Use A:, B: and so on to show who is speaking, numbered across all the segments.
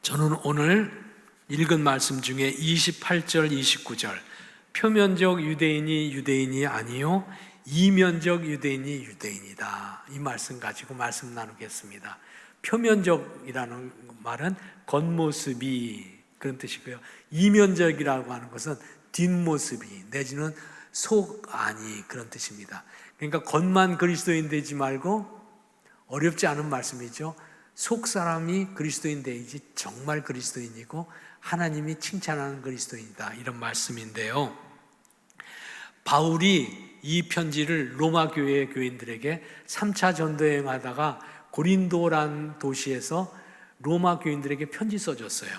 A: 저는 오늘 읽은 말씀 중에 28절, 29절 표면적 유대인이 유대인이 아니요 이면적 유대인이 유대인이다, 이 말씀 가지고 말씀 나누겠습니다. 표면적이라는 말은 겉모습이 그런 뜻이고요, 이면적이라고 하는 것은 뒷모습이 내지는 속 안이 그런 뜻입니다. 그러니까 겉만 그리스도인 되지 말고, 어렵지 않은 말씀이죠. 속 사람이 그리스도인 되야지 정말 그리스도인이고 하나님이 칭찬하는 그리스도인이다, 이런 말씀인데요. 바울이 이 편지를 로마 교회의 교인들에게 3차 전도여행 하다가 고린도란 도시에서 로마 교인들에게 편지 써줬어요.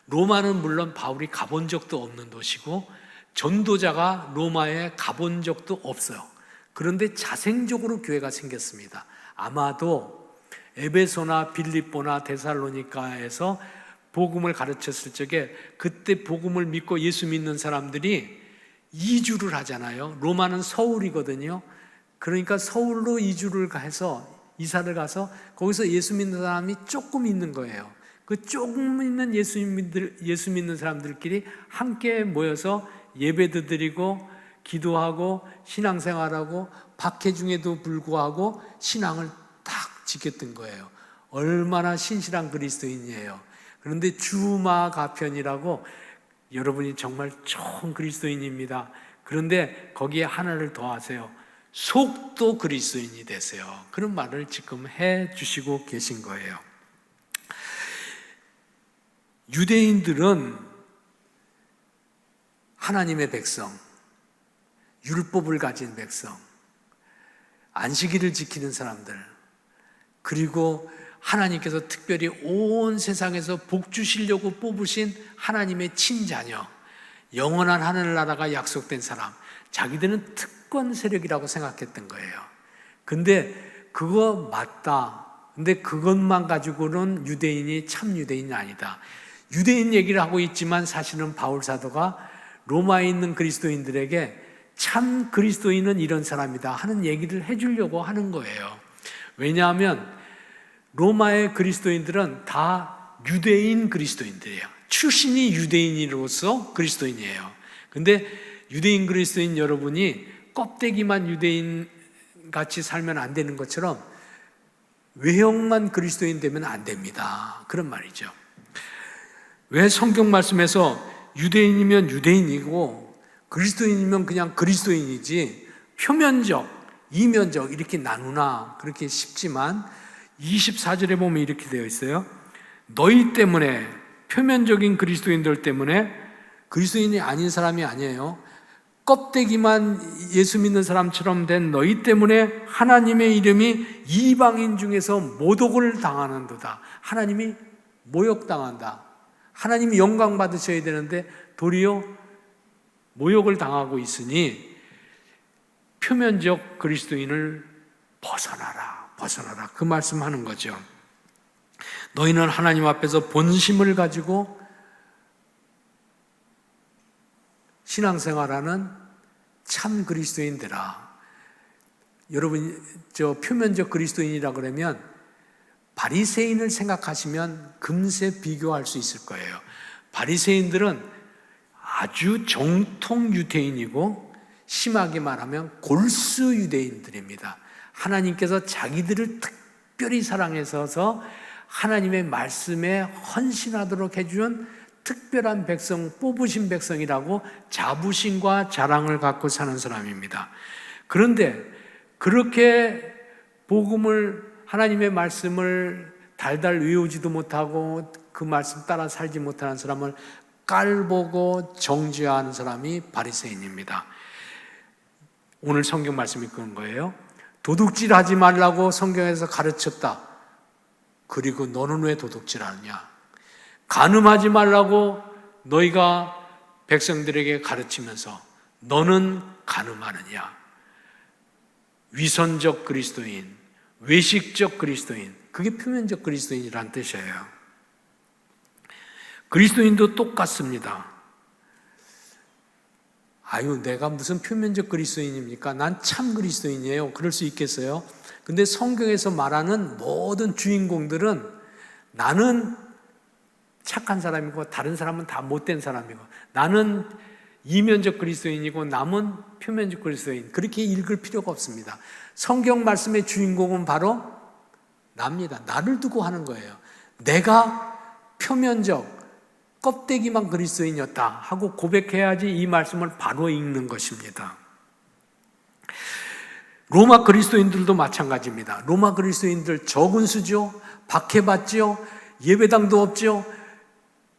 A: 로마는 물론 바울이 가본 적도 없는 도시고 전도자가 로마에 가본 적도 없어요. 그런데 자생적으로 교회가 생겼습니다. 아마도 에베소나 빌립보나 데살로니가에서 복음을 가르쳤을 적에 그때 복음을 믿고 예수 믿는 사람들이 이주를 하잖아요. 로마는 서울이거든요. 그러니까 서울로 이주를 해서 이사를 가서 거기서 예수 믿는 사람이 조금 있는 거예요. 그 조금 있는 예수 믿는 사람들끼리 함께 모여서 예배도 드리고 기도하고 신앙생활하고 박해 중에도 불구하고 신앙을 딱 지켰던 거예요. 얼마나 신실한 그리스도인이에요. 그런데 주마가편이라고, 여러분이 정말 좋은 그리스도인입니다. 그런데 거기에 하나를 더하세요. 속도 그리스도인이 되세요. 그런 말을 지금 해 주시고 계신 거예요. 유대인들은 하나님의 백성, 율법을 가진 백성, 안식일을 지키는 사람들, 그리고 하나님께서 특별히 온 세상에서 복 주시려고 뽑으신 하나님의 친자녀, 영원한 하늘나라가 약속된 사람, 자기들은 특권 세력이라고 생각했던 거예요. 근데 그거 맞다. 근데 그것만 가지고는 유대인이 참 유대인이 아니다. 유대인 얘기를 하고 있지만 사실은 바울 사도가 로마에 있는 그리스도인들에게 참 그리스도인은 이런 사람이다 하는 얘기를 해주려고 하는 거예요. 왜냐하면 로마의 그리스도인들은 다 유대인 그리스도인들이에요. 출신이 유대인으로서 그리스도인이에요. 근데 유대인 그리스도인 여러분이 껍데기만 유대인 같이 살면 안 되는 것처럼 외형만 그리스도인 되면 안 됩니다. 그런 말이죠. 왜 성경 말씀에서 유대인이면 유대인이고 그리스도인이면 그냥 그리스도인이지 표면적, 이면적 이렇게 나누나, 그렇게 쉽지만 24절에 보면 이렇게 되어 있어요. 너희 때문에, 표면적인 그리스도인들 때문에, 그리스도인이 아닌 사람이 아니에요. 껍데기만 예수 믿는 사람처럼 된 너희 때문에 하나님의 이름이 이방인 중에서 모독을 당하는도다. 하나님이 모욕당한다. 하나님이 영광 받으셔야 되는데 도리어 모욕을 당하고 있으니 표면적 그리스도인을 벗어나라, 벗어나라, 그 말씀하는 거죠. 너희는 하나님 앞에서 본심을 가지고 신앙생활하는 참 그리스도인들아. 여러분, 저 표면적 그리스도인이라 그러면 바리새인을 생각하시면 금세 비교할 수 있을 거예요. 바리새인들은 아주 정통 유대인이고 심하게 말하면 골수 유대인들입니다. 하나님께서 자기들을 특별히 사랑해서 하나님의 말씀에 헌신하도록 해준 특별한 백성, 뽑으신 백성이라고 자부심과 자랑을 갖고 사는 사람입니다. 그런데 그렇게 복음을, 하나님의 말씀을 달달 외우지도 못하고 그 말씀 따라 살지 못하는 사람을 깔보고 정죄하는 사람이 바리새인입니다. 오늘 성경 말씀이 그런 거예요. 도둑질하지 말라고 성경에서 가르쳤다. 그리고 너는 왜 도둑질하느냐? 간음하지 말라고 너희가 백성들에게 가르치면서 너는 간음하느냐? 위선적 그리스도인, 외식적 그리스도인, 그게 표면적 그리스도인이란 뜻이에요. 그리스도인도 똑같습니다. 아유, 내가 무슨 표면적 그리스도인입니까? 난 참 그리스도인이에요. 그럴 수 있겠어요? 근데 성경에서 말하는 모든 주인공들은 나는 착한 사람이고 다른 사람은 다 못된 사람이고 나는 이면적 그리스도인이고 남은 표면적 그리스도인, 그렇게 읽을 필요가 없습니다. 성경 말씀의 주인공은 바로 납니다. 나를 두고 하는 거예요. 내가 표면적 껍데기만 그리스도인이었다 하고 고백해야지 이 말씀을 바로 읽는 것입니다. 로마 그리스도인들도 마찬가지입니다. 로마 그리스도인들 적은 수죠. 박해받죠. 예배당도 없죠.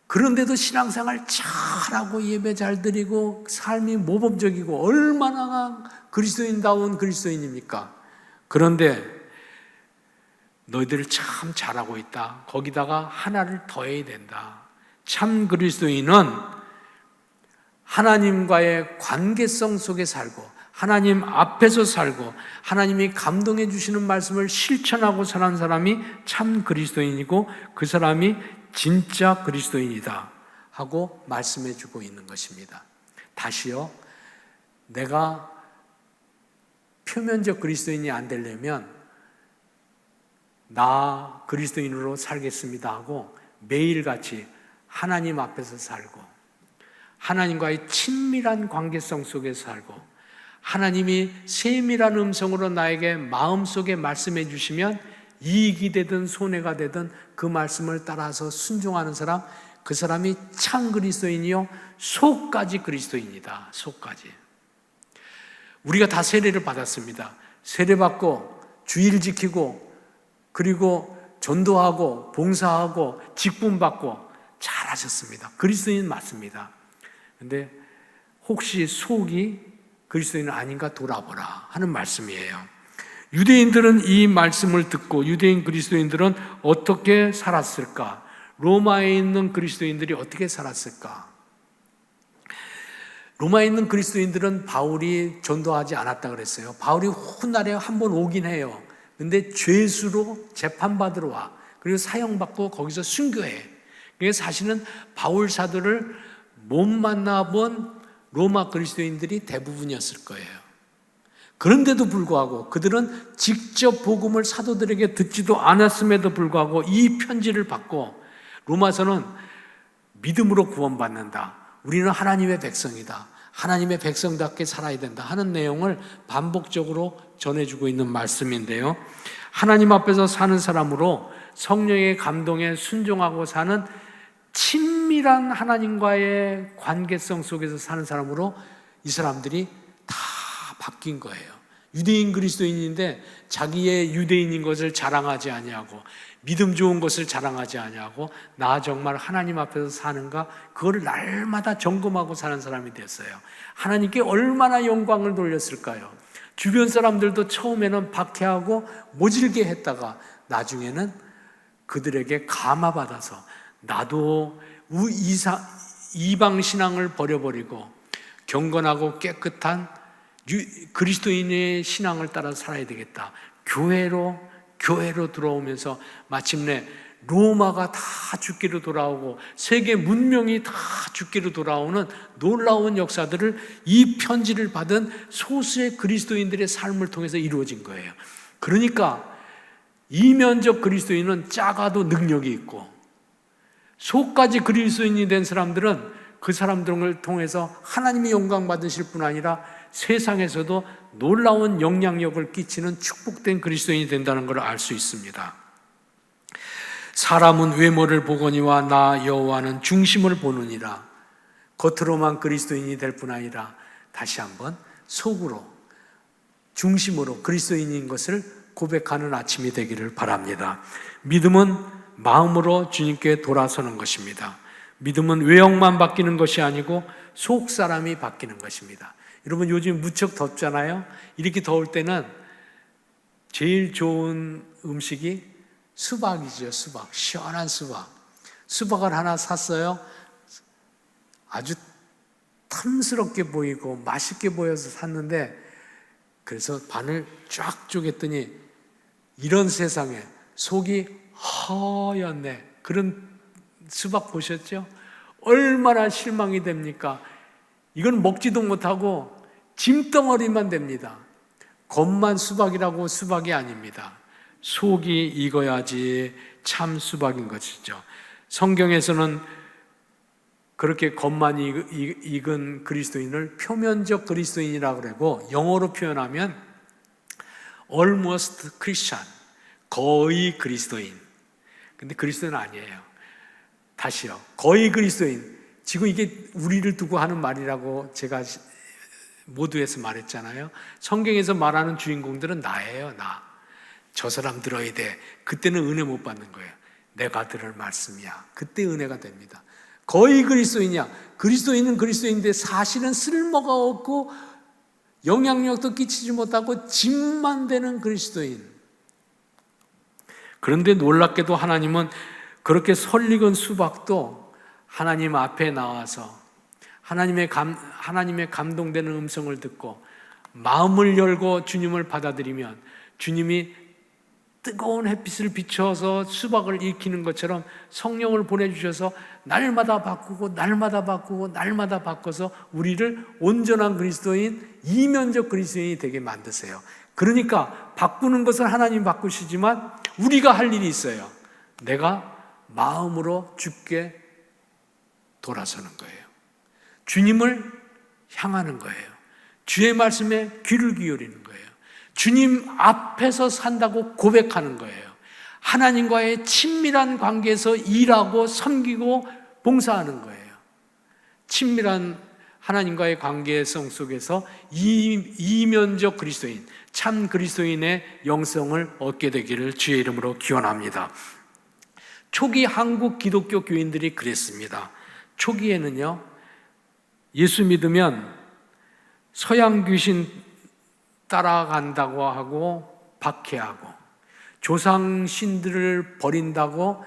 A: 그런데도 신앙생활 잘하고 예배 잘 드리고 삶이 모범적이고 얼마나 그리스도인다운 그리스도인입니까? 그런데 너희들 참 잘하고 있다. 거기다가 하나를 더해야 된다. 참 그리스도인은 하나님과의 관계성 속에 살고 하나님 앞에서 살고 하나님이 감동해 주시는 말씀을 실천하고 사는 사람이 참 그리스도인이고 그 사람이 진짜 그리스도인이다 하고 말씀해 주고 있는 것입니다. 다시요, 내가 표면적 그리스도인이 안 되려면 나 그리스도인으로 살겠습니다 하고 매일같이 하나님 앞에서 살고 하나님과의 친밀한 관계성 속에 살고 하나님이 세밀한 음성으로 나에게 마음속에 말씀해 주시면 이익이 되든 손해가 되든 그 말씀을 따라서 순종하는 사람, 그 사람이 참 그리스도인이요 속까지 그리스도인이다. 속까지. 우리가 다 세례를 받았습니다. 세례받고 주일 지키고 그리고 전도하고 봉사하고 직분받고 잘하셨습니다. 그리스도인 맞습니다. 그런데 혹시 속이 그리스도인은 아닌가 돌아보라 하는 말씀이에요. 유대인들은 이 말씀을 듣고 유대인 그리스도인들은 어떻게 살았을까? 로마에 있는 그리스도인들이 어떻게 살았을까? 로마에 있는 그리스도인들은 바울이 전도하지 않았다 그랬어요. 바울이 훗날에 한 번 오긴 해요. 근데 죄수로 재판받으러 와. 그리고 사형받고 거기서 순교해. 그래서 사실은 바울 사도를 못 만나본 로마 그리스도인들이 대부분이었을 거예요. 그런데도 불구하고 그들은 직접 복음을 사도들에게 듣지도 않았음에도 불구하고 이 편지를 받고 로마서는 믿음으로 구원받는다. 우리는 하나님의 백성이다. 하나님의 백성답게 살아야 된다 하는 내용을 반복적으로 전해주고 있는 말씀인데요. 하나님 앞에서 사는 사람으로 성령의 감동에 순종하고 사는 친밀한 하나님과의 관계성 속에서 사는 사람으로 이 사람들이 다 바뀐 거예요. 유대인 그리스도인인데 자기의 유대인인 것을 자랑하지 아니하고 믿음 좋은 것을 자랑하지 아니하고 나 정말 하나님 앞에서 사는가 그걸 날마다 점검하고 사는 사람이 됐어요. 하나님께 얼마나 영광을 돌렸을까요? 주변 사람들도 처음에는 박해하고 모질게 했다가 나중에는 그들에게 감화받아서 나도 이방 신앙을 버려버리고 경건하고 깨끗한 그리스도인의 신앙을 따라 살아야 되겠다. 교회로 들어오면서 마침내 로마가 다 죽기로 돌아오고 세계 문명이 다 죽기로 돌아오는 놀라운 역사들을 이 편지를 받은 소수의 그리스도인들의 삶을 통해서 이루어진 거예요. 그러니까 이면적 그리스도인은 작아도 능력이 있고 속까지 그리스도인이 된 사람들은 그 사람들을 통해서 하나님이 영광 받으실 뿐 아니라 세상에서도 놀라운 영향력을 끼치는 축복된 그리스도인이 된다는 걸 알 수 있습니다. 사람은 외모를 보거니와 나 여호와는 중심을 보느니라. 겉으로만 그리스도인이 될 뿐 아니라 다시 한번 속으로 중심으로 그리스도인인 것을 고백하는 아침이 되기를 바랍니다. 믿음은 마음으로 주님께 돌아서는 것입니다. 믿음은 외형만 바뀌는 것이 아니고 속 사람이 바뀌는 것입니다. 여러분 요즘 무척 덥잖아요. 이렇게 더울 때는 제일 좋은 음식이 수박이죠. 수박, 시원한 수박. 수박을 하나 샀어요. 아주 탐스럽게 보이고 맛있게 보여서 샀는데 그래서 반을 쫙 쪼갰더니 이런 세상에 속이 하얗네. 그런 수박 보셨죠? 얼마나 실망이 됩니까? 이건 먹지도 못하고 짐덩어리만 됩니다. 겉만 수박이라고 수박이 아닙니다. 속이 익어야지 참 수박인 것이죠. 성경에서는 그렇게 겉만 익은 그리스도인을 표면적 그리스도인이라고 그러고, 영어로 표현하면 almost Christian, 거의 그리스도인. 근데 그리스도인은 아니에요. 다시요. 거의 그리스도인. 지금 이게 우리를 두고 하는 말이라고 제가 모두에서 말했잖아요. 성경에서 말하는 주인공들은 나예요, 나. 저 사람 들어야 돼. 그때는 은혜 못 받는 거예요. 내가 들을 말씀이야. 그때 은혜가 됩니다. 거의 그리스도인이야. 그리스도인은 그리스도인인데 사실은 쓸모가 없고 영향력도 끼치지 못하고 짐만 되는 그리스도인. 그런데 놀랍게도 하나님은 그렇게 설익은 수박도 하나님 앞에 나와서 하나님의 감동되는 음성을 듣고 마음을 열고 주님을 받아들이면 주님이 뜨거운 햇빛을 비춰서 수박을 익히는 것처럼 성령을 보내주셔서 날마다 바꾸고 날마다 바꾸고 날마다 바꿔서 우리를 온전한 그리스도인, 이면적 그리스도인이 되게 만드세요. 그러니까 바꾸는 것은 하나님 바꾸시지만 우리가 할 일이 있어요. 내가 마음으로 주께 돌아서는 거예요. 주님을 향하는 거예요. 주의 말씀에 귀를 기울이는 거예요. 주님 앞에서 산다고 고백하는 거예요. 하나님과의 친밀한 관계에서 일하고 섬기고 봉사하는 거예요. 친밀한 하나님과의 관계성 속에서 이면적 그리스도인, 참 그리스도인의 영성을 얻게 되기를 주의 이름으로 기원합니다. 초기 한국 기독교 교인들이 그랬습니다. 초기에는요, 예수 믿으면 서양 귀신 따라간다고 하고 박해하고 조상 신들을 버린다고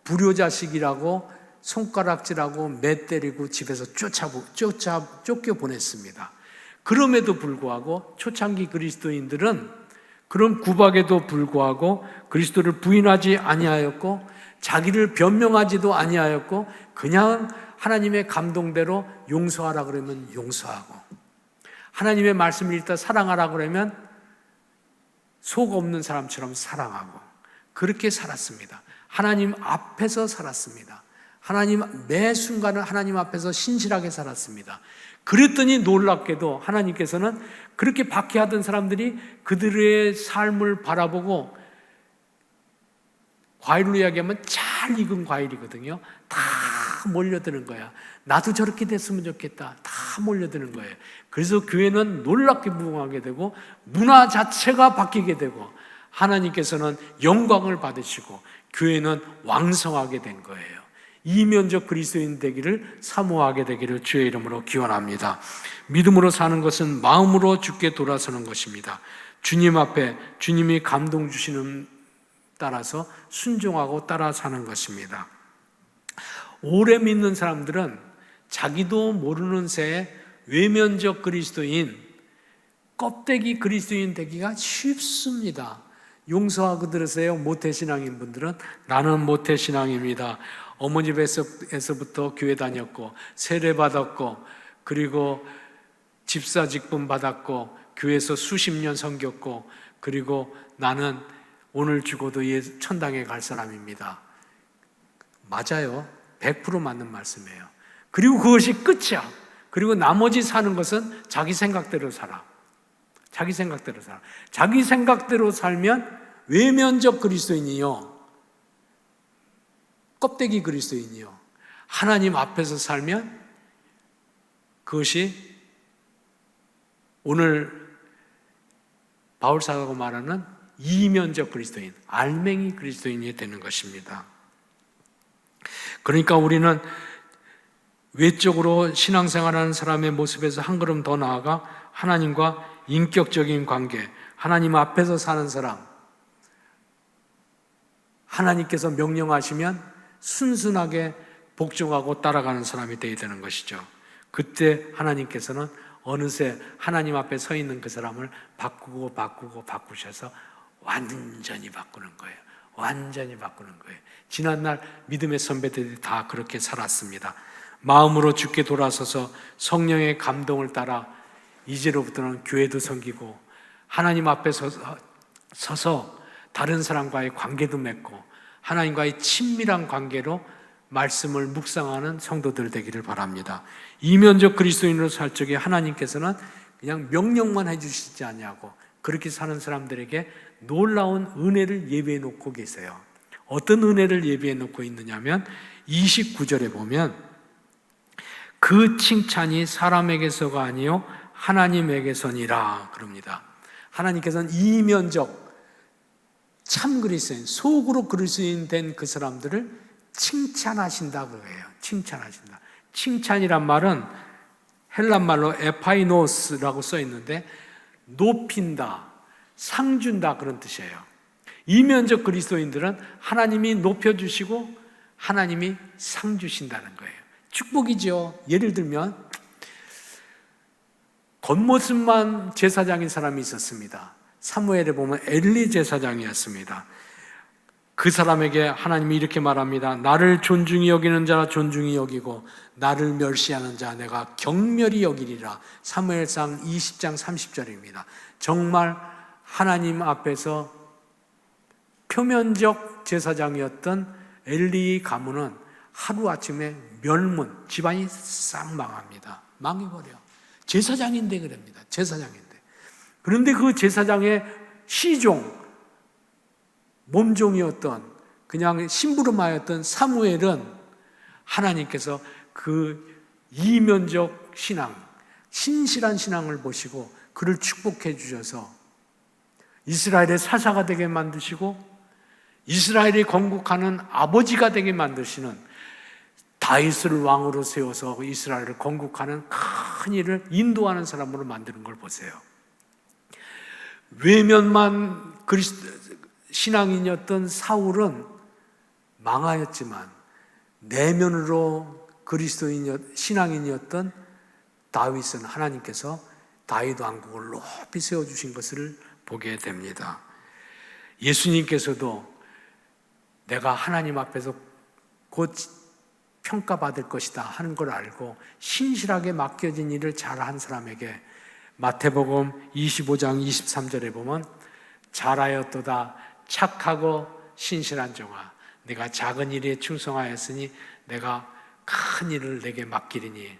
A: 불효자식이라고 손가락질하고 매 때리고 집에서 쫓겨 보냈습니다. 그럼에도 불구하고 초창기 그리스도인들은 그런 구박에도 불구하고 그리스도를 부인하지 아니하였고 자기를 변명하지도 아니하였고 그냥 하나님의 감동대로 용서하라 그러면 용서하고 하나님의 말씀을 읽다 사랑하라 그러면 속 없는 사람처럼 사랑하고 그렇게 살았습니다. 하나님 앞에서 살았습니다. 하나님 매 순간을 하나님 앞에서 신실하게 살았습니다. 그랬더니 놀랍게도 하나님께서는 그렇게 박해하던 사람들이 그들의 삶을 바라보고 과일로 이야기하면 잘 익은 과일이거든요. 다 몰려드는 거야. 나도 저렇게 됐으면 좋겠다. 다 몰려드는 거예요. 그래서 교회는 놀랍게 부흥하게 되고 문화 자체가 바뀌게 되고 하나님께서는 영광을 받으시고 교회는 왕성하게 된 거예요. 이면적 그리스도인 되기를 사모하게 되기를 주의 이름으로 기원합니다. 믿음으로 사는 것은 마음으로 주께 돌아서는 것입니다. 주님 앞에 주님이 감동 주시는 따라서 순종하고 따라 사는 것입니다. 오래 믿는 사람들은 자기도 모르는 새에 외면적 그리스도인, 껍데기 그리스도인 되기가 쉽습니다. 용서하고 들으세요. 모태신앙인 분들은 나는 모태신앙입니다. 어머니 집에서부터 교회 다녔고 세례 받았고 그리고 집사 직분 받았고 교회에서 수십 년 섬겼고 그리고 나는 오늘 죽어도 천당에 갈 사람입니다. 맞아요. 100% 맞는 말씀이에요. 그리고 그것이 끝이야. 그리고 나머지 사는 것은 자기 생각대로 살아. 자기 생각대로 살아. 자기 생각대로 살면 외면적 그리스도인이요, 껍데기 그리스도인이요. 하나님 앞에서 살면 그것이 오늘 바울 사도가 말하는 이면적 그리스도인, 알맹이 그리스도인이 되는 것입니다. 그러니까 우리는 외적으로 신앙생활하는 사람의 모습에서 한 걸음 더 나아가 하나님과 인격적인 관계, 하나님 앞에서 사는 사람, 하나님께서 명령하시면 순순하게 복종하고 따라가는 사람이 되어야 되는 것이죠. 그때 하나님께서는 어느새 하나님 앞에 서 있는 그 사람을 바꾸셔서 완전히 바꾸는 거예요. 완전히 바꾸는 거예요. 지난날 믿음의 선배들이 다 그렇게 살았습니다. 마음으로 주께 돌아서서 성령의 감동을 따라 이제로부터는 교회도 섬기고 하나님 앞에 서서 다른 사람과의 관계도 맺고 하나님과의 친밀한 관계로 말씀을 묵상하는 성도들 되기를 바랍니다. 이면적 그리스도인으로 살 적에 하나님께서는 그냥 명령만 해주시지 않냐고 그렇게 사는 사람들에게 놀라운 은혜를 예비해 놓고 계세요. 어떤 은혜를 예비해 놓고 있느냐면 29절에 보면 그 칭찬이 사람에게서가 아니요 하나님에게서니라 그럽니다. 하나님께서는 이면적 참 그리스도인, 속으로 그리스도인 된 그 사람들을 칭찬하신다 그거예요. 칭찬하신다. 칭찬이란 말은 헬란 말로 에파이노스라고 써 있는데 높인다, 상 준다 그런 뜻이에요. 이면적 그리스도인들은 하나님이 높여주시고 하나님이 상 주신다는 거예요. 축복이죠. 예를 들면 겉모습만 제사장인 사람이 있었습니다. 사무엘에 보면 엘리 제사장이었습니다. 그 사람에게 하나님이 이렇게 말합니다. 나를 존중히 여기는 자 존중히 여기고 나를 멸시하는 자 내가 경멸히 여기리라. 사무엘상 20장 30절입니다. 정말 하나님 앞에서 표면적 제사장이었던 엘리 가문은 하루아침에 멸문, 집안이 싹 망합니다. 망해버려. 제사장인데 그럽니다. 제사장인데. 그런데 그 제사장의 시종, 몸종이었던 그냥 심부름하였던 사무엘은 하나님께서 그 이면적 신앙, 신실한 신앙을 보시고 그를 축복해 주셔서 이스라엘의 사사가 되게 만드시고 이스라엘이 건국하는 아버지가 되게 만드시는 다윗을 왕으로 세워서 이스라엘을 건국하는 큰 일을 인도하는 사람으로 만드는 걸 보세요. 외면만 신앙인이었던 사울은 망하였지만 내면으로 신앙인이었던 다윗은 하나님께서 다윗 왕국을 높이 세워주신 것을 보게 됩니다. 예수님께서도 내가 하나님 앞에서 곧 평가받을 것이다 하는 걸 알고 신실하게 맡겨진 일을 잘한 사람에게 마태복음 25장 23절에 보면 잘하였도다 착하고 신실한 종아 내가 작은 일에 충성하였으니 내가 큰 일을 내게 맡기리니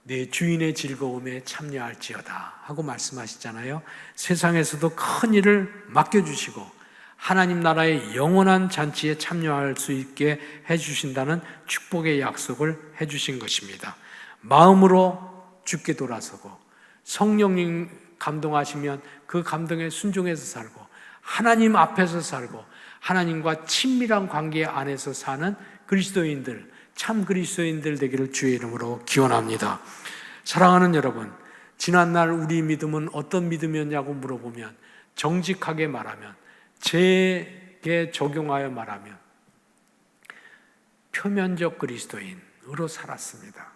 A: 내 주인의 즐거움에 참여할지어다 하고 말씀하시잖아요. 세상에서도 큰 일을 맡겨주시고 하나님 나라의 영원한 잔치에 참여할 수 있게 해주신다는 축복의 약속을 해주신 것입니다. 마음으로 주께 돌아서고 성령님 감동하시면 그 감동에 순종해서 살고 하나님 앞에서 살고 하나님과 친밀한 관계 안에서 사는 그리스도인들, 참 그리스도인들 되기를 주의 이름으로 기원합니다. 사랑하는 여러분, 지난날 우리 믿음은 어떤 믿음이었냐고 물어보면 정직하게 말하면 제게 적용하여 말하면 표면적 그리스도인으로 살았습니다.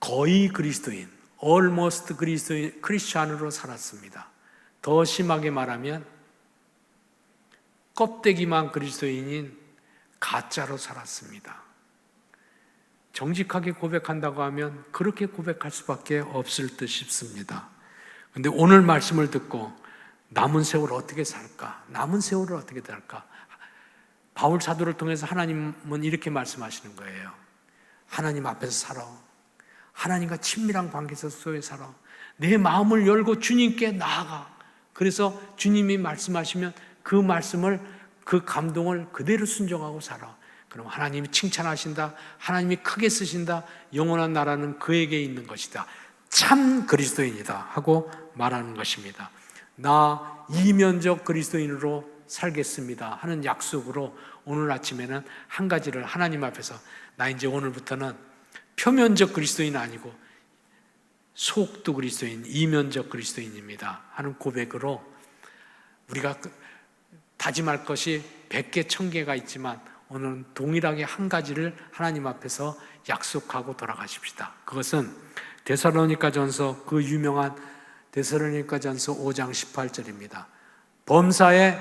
A: 거의 그리스도인, almost 그리스도인, 크리스찬으로 살았습니다. 더 심하게 말하면 껍데기만 그리스도인인 가짜로 살았습니다. 정직하게 고백한다고 하면 그렇게 고백할 수밖에 없을 듯 싶습니다. 그런데 오늘 말씀을 듣고 남은 세월을 어떻게 살까? 남은 세월을 어떻게 살까? 바울 사도를 통해서 하나님은 이렇게 말씀하시는 거예요. 하나님 앞에서 살아. 하나님과 친밀한 관계 속에 살아. 내 마음을 열고 주님께 나아가. 그래서 주님이 말씀하시면 그 말씀을, 그 감동을 그대로 순종하고 살아. 그럼 하나님이 칭찬하신다. 하나님이 크게 쓰신다. 영원한 나라는 그에게 있는 것이다. 참 그리스도인이다 하고 말하는 것입니다. 나 이면적 그리스도인으로 살겠습니다 하는 약속으로 오늘 아침에는 한 가지를 하나님 앞에서 나 이제 오늘부터는 표면적 그리스도인 아니고 속도 그리스도인, 이면적 그리스도인입니다 하는 고백으로 우리가 다짐할 것이 100개, 1000개가 있지만 오늘은 동일하게 한 가지를 하나님 앞에서 약속하고 돌아가십시다. 그것은 데살로니가전서, 그 유명한 데살로니가전서 5장 18절입니다. 범사에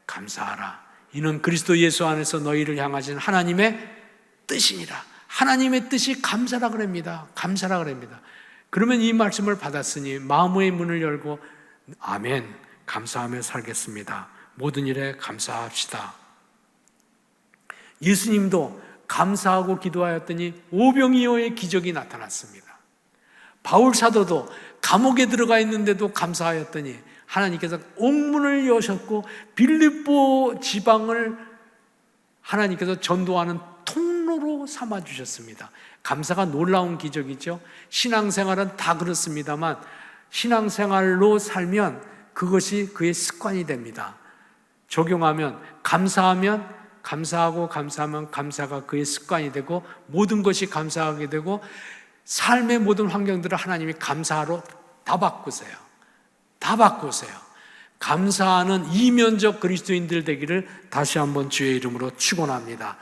A: 감사하라. 이는 그리스도 예수 안에서 너희를 향하신 하나님의 뜻이니라. 하나님의 뜻이 감사라 그럽니다. 감사라 그럽니다. 그러면 이 말씀을 받았으니 마음의 문을 열고 아멘, 감사하며 살겠습니다 모든 일에 감사합시다. 예수님도 감사하고 기도하였더니 오병이어의 기적이 나타났습니다. 바울 사도도 감옥에 들어가 있는데도 감사하였더니 하나님께서 옥문을 여셨고 빌립보 지방을 하나님께서 전도하는 통로로 삼아주셨습니다. 감사가 놀라운 기적이죠. 신앙생활은 다 그렇습니다만 신앙생활로 살면 그것이 그의 습관이 됩니다. 적용하면 감사하면 감사하고 감사하면 감사가 그의 습관이 되고 모든 것이 감사하게 되고 삶의 모든 환경들을 하나님이 감사로 다 바꾸세요. 다 바꾸세요. 감사하는 이면적 그리스도인들 되기를 다시 한번 주의 이름으로 축원합니다.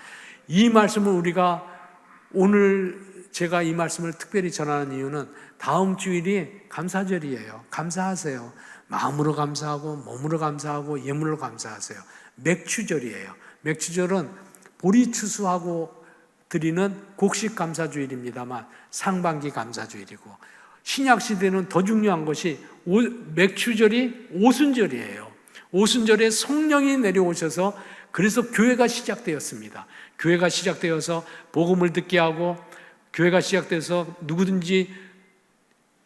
A: 이 말씀을 우리가 오늘 제가 이 말씀을 특별히 전하는 이유는 다음 주일이 감사절이에요. 감사하세요. 마음으로 감사하고 몸으로 감사하고 예물로 감사하세요. 맥추절이에요. 맥추절은 보리 추수하고 드리는 곡식 감사주일입니다만 상반기 감사주일이고 신약시대는 더 중요한 것이 맥추절이 오순절이에요. 오순절에 성령이 내려오셔서 그래서 교회가 시작되었습니다. 교회가 시작되어서 복음을 듣게 하고 교회가 시작돼서 누구든지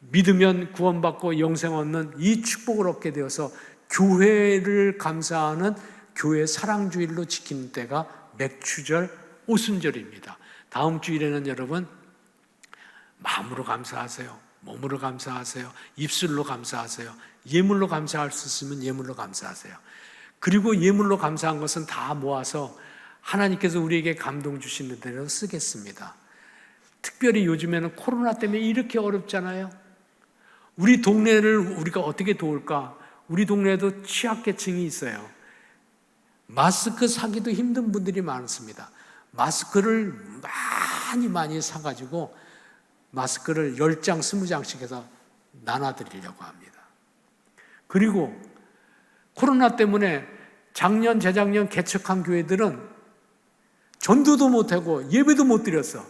A: 믿으면 구원받고 영생 얻는 이 축복을 얻게 되어서 교회를 감사하는 교회 사랑주일로 지키는 때가 맥추절 오순절입니다. 다음 주일에는 여러분 마음으로 감사하세요. 몸으로 감사하세요. 입술로 감사하세요. 예물로 감사할 수 있으면 예물로 감사하세요. 그리고 예물로 감사한 것은 다 모아서 하나님께서 우리에게 감동 주시는 대로 쓰겠습니다. 특별히 요즘에는 코로나 때문에 이렇게 어렵잖아요. 우리 동네를 우리가 어떻게 도울까? 우리 동네에도 취약계층이 있어요. 마스크 사기도 힘든 분들이 많습니다. 마스크를 많이 사가지고 마스크를 10장, 20장씩 해서 나눠드리려고 합니다. 그리고 코로나 때문에 작년, 재작년 개척한 교회들은 전도도 못하고 예배도 못 드렸어.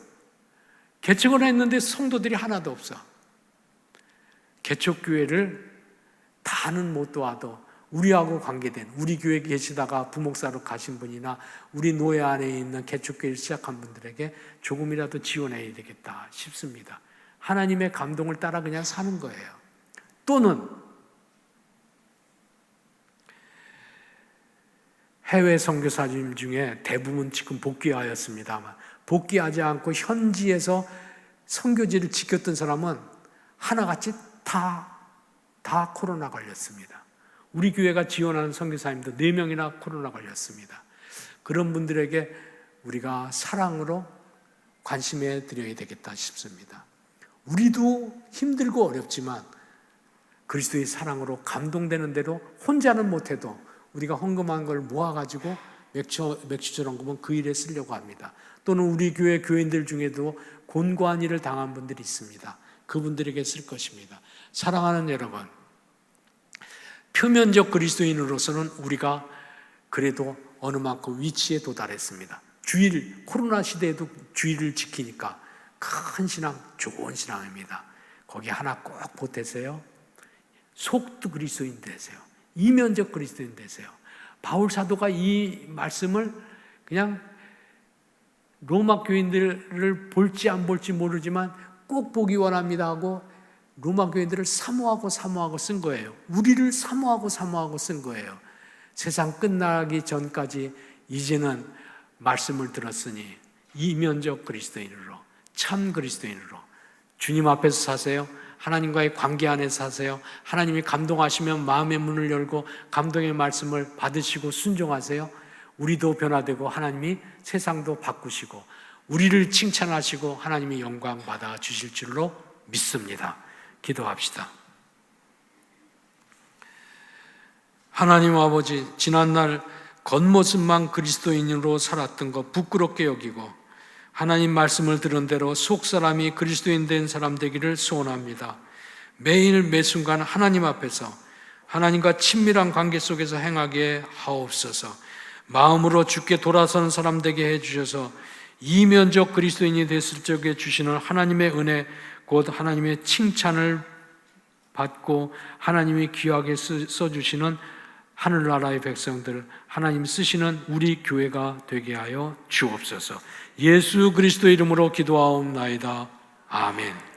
A: 개척을 했는데 성도들이 하나도 없어. 개척교회를 다는 못 도와도 우리하고 관계된 우리 교회에 계시다가 부목사로 가신 분이나 우리 노예 안에 있는 개척교회를 시작한 분들에게 조금이라도 지원해야 되겠다 싶습니다. 하나님의 감동을 따라 그냥 사는 거예요. 또는 해외 선교사님 중에 대부분 지금 복귀하였습니다만 복귀하지 않고 현지에서 선교지를 지켰던 사람은 하나같이 다 코로나 걸렸습니다. 우리 교회가 지원하는 선교사님도 4명이나 코로나 걸렸습니다. 그런 분들에게 우리가 사랑으로 관심해 드려야 되겠다 싶습니다. 우리도 힘들고 어렵지만 그리스도의 사랑으로 감동되는 대로 혼자는 못해도 우리가 헌금한 걸 모아가지고 맥주절 헌금은 그 일에 쓰려고 합니다. 또는 우리 교회 교인들 중에도 곤고한 일을 당한 분들이 있습니다. 그분들에게 쓸 것입니다. 사랑하는 여러분, 표면적 그리스도인으로서는 우리가 그래도 어느 만큼 위치에 도달했습니다. 주일, 코로나 시대에도 주일을 지키니까 큰 신앙, 좋은 신앙입니다. 거기 하나 꼭 보태세요. 속도 그리스도인 되세요. 이면적 그리스도인 되세요. 바울 사도가 이 말씀을 그냥 로마 교인들을 볼지 안 볼지 모르지만 꼭 보기 원합니다 하고 로마 교인들을 사모하고 쓴 거예요. 우리를 사모하고 쓴 거예요. 세상 끝나기 전까지 이제는 말씀을 들었으니 이면적 그리스도인으로, 참 그리스도인으로 주님 앞에서 사세요. 하나님과의 관계 안에서 사세요. 하나님이 감동하시면 마음의 문을 열고 감동의 말씀을 받으시고 순종하세요. 우리도 변화되고 하나님이 세상도 바꾸시고 우리를 칭찬하시고 하나님이 영광 받아 주실 줄로 믿습니다. 기도합시다. 하나님 아버지, 지난날 겉모습만 그리스도인으로 살았던 것 부끄럽게 여기고 하나님 말씀을 들은 대로 속사람이 그리스도인 된 사람 되기를 소원합니다. 매일 매순간 하나님 앞에서 하나님과 친밀한 관계 속에서 행하게 하옵소서. 마음으로 주께 돌아서는 사람 되게 해주셔서 이면적 그리스도인이 됐을 적에 주시는 하나님의 은혜, 곧 하나님의 칭찬을 받고 하나님이 귀하게 써주시는 하늘나라의 백성들, 하나님 쓰시는 우리 교회가 되게 하여 주옵소서. 예수 그리스도 이름으로 기도하옵나이다. 아멘.